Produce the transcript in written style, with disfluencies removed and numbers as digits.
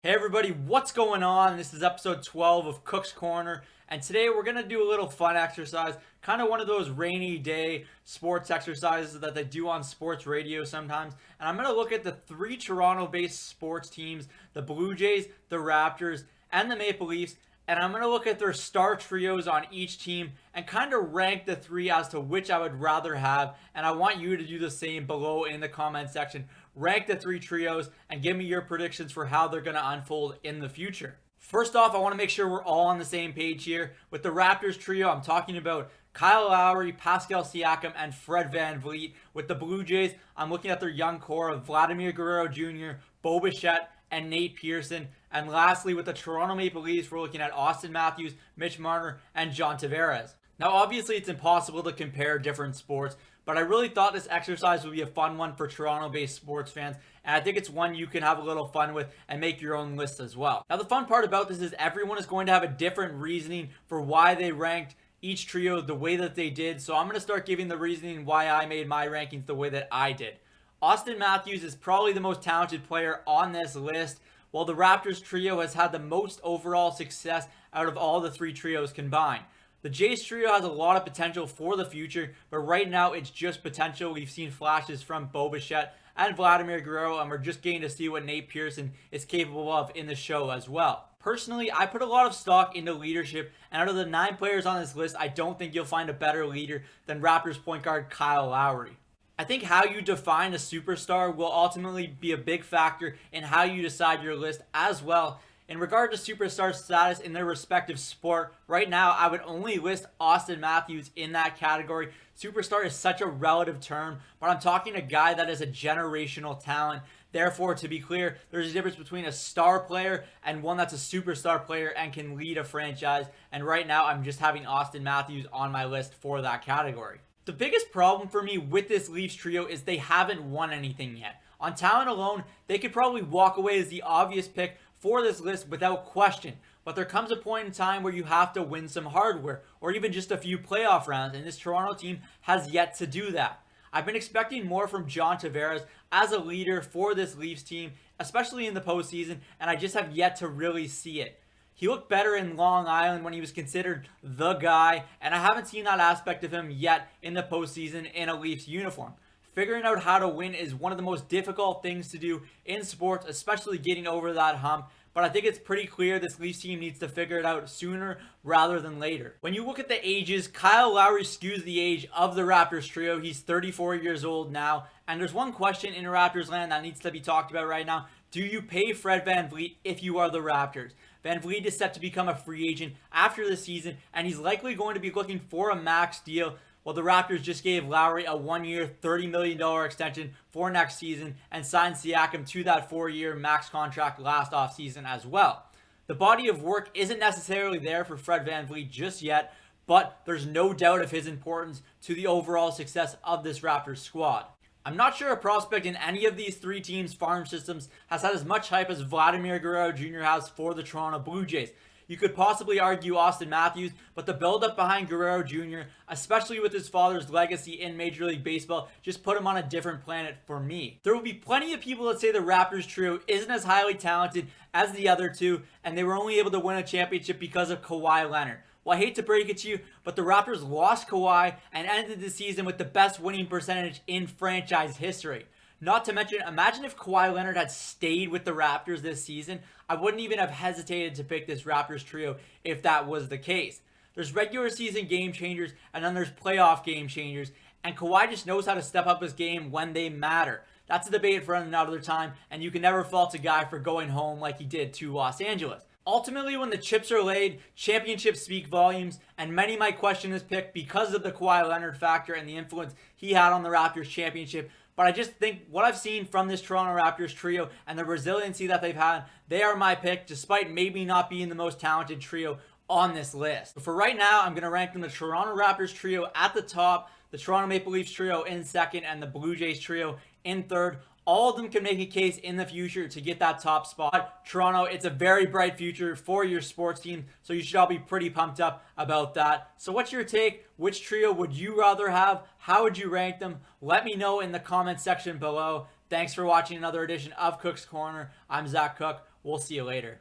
Hey everybody, what's going on? This is episode 12 of Cook's Corner, and today we're going to do a little fun exercise, kind of one of those rainy day sports exercises that they do on sports radio sometimes. And I'm going to look at the three Toronto-based sports teams, the Blue Jays, the Raptors, and the Maple Leafs, and I'm going to look at their star trios on each team and kind of rank the three as to which I would rather have. And I want you to do the same below in the comment section. Rank the three trios and give me your predictions for how they're going to unfold in the future. First off, I want to make sure we're all on the same page here. With the Raptors trio, I'm talking about Kyle Lowry, Pascal Siakam, and Fred VanVleet. With the Blue Jays, I'm looking at their young core of Vladimir Guerrero Jr., Bo Bichette, and Nate Pearson. And lastly, with the Toronto Maple Leafs, we're looking at Austin Matthews, Mitch Marner, and John Tavares. Now, obviously, it's impossible to compare different sports, but I really thought this exercise would be a fun one for Toronto-based sports fans, and I think it's one you can have a little fun with and make your own list as well. Now, the fun part about this is everyone is going to have a different reasoning for why they ranked each trio the way that they did, so I'm going to start giving the reasoning why I made my rankings the way that I did. Austin Matthews is probably the most talented player on this list, while the Raptors trio has had the most overall success out of all the three trios combined. The Jays trio has a lot of potential for the future, but right now it's just potential. We've seen flashes from Bo Bichette and Vladimir Guerrero, and we're just getting to see what Nate Pearson is capable of in the show as well. Personally, I put a lot of stock into leadership, and out of the 9 players on this list, I don't think you'll find a better leader than Raptors point guard Kyle Lowry. I think how you define a superstar will ultimately be a big factor in how you decide your list as well. In regard to superstar status in their respective sport, right now I would only list Austin Matthews in that category. Superstar is such a relative term, but I'm talking a guy that is a generational talent. Therefore, to be clear, there's a difference between a star player and one that's a superstar player and can lead a franchise. And right now, I'm just having Austin Matthews on my list for that category. The biggest problem for me with this Leafs trio is they haven't won anything yet. On talent alone, they could probably walk away as the obvious pick for this list without question. But there comes a point in time where you have to win some hardware or even just a few playoff rounds, and this Toronto team has yet to do that. I've been expecting more from John Tavares as a leader for this Leafs team, especially in the postseason, and I just have yet to really see it. He looked better in Long Island when he was considered the guy, and I haven't seen that aspect of him yet in the postseason in a Leafs uniform. Figuring out how to win is one of the most difficult things to do in sports, especially getting over that hump. But I think it's pretty clear this Leafs team needs to figure it out sooner rather than later. When you look at the ages, Kyle Lowry skews the age of the Raptors trio. He's 34 years old now. And there's one question in Raptors land that needs to be talked about right now. Do you pay Fred VanVleet if you are the Raptors? VanVleet is set to become a free agent after the season, and he's likely going to be looking for a max deal. Well, the Raptors just gave Lowry a 1-year, $30 million extension for next season and signed Siakam to that 4-year max contract last offseason as well. The body of work isn't necessarily there for Fred VanVleet just yet, but there's no doubt of his importance to the overall success of this Raptors squad. I'm not sure a prospect in any of these three teams' farm systems has had as much hype as Vladimir Guerrero Jr. has for the Toronto Blue Jays. You could possibly argue Austin Matthews, but the buildup behind Guerrero Jr., especially with his father's legacy in Major League Baseball, just put him on a different planet for me. There will be plenty of people that say the Raptors trio isn't as highly talented as the other two, and they were only able to win a championship because of Kawhi Leonard. Well, I hate to break it to you, but the Raptors lost Kawhi and ended the season with the best winning percentage in franchise history. Not to mention, imagine if Kawhi Leonard had stayed with the Raptors this season. I wouldn't even have hesitated to pick this Raptors trio if that was the case. There's regular season game changers, and then there's playoff game changers, and Kawhi just knows how to step up his game when they matter. That's a debate for another time, and you can never fault a guy for going home like he did to Los Angeles. Ultimately, when the chips are laid, championships speak volumes, and many might question this pick because of the Kawhi Leonard factor and the influence he had on the Raptors championship. But I just think what I've seen from this Toronto Raptors trio and the resiliency that they've had, they are my pick, despite maybe not being the most talented trio on this list. But for right now, I'm going to rank them the Toronto Raptors trio at the top, the Toronto Maple Leafs trio in second, and the Blue Jays trio in third. All of them can make a case in the future to get that top spot. Toronto, it's a very bright future for your sports team, so you should all be pretty pumped up about that. So what's your take? Which trio would you rather have? How would you rank them? Let me know in the comment section below. Thanks for watching another edition of Cook's Corner. I'm Zach Cook. We'll see you later.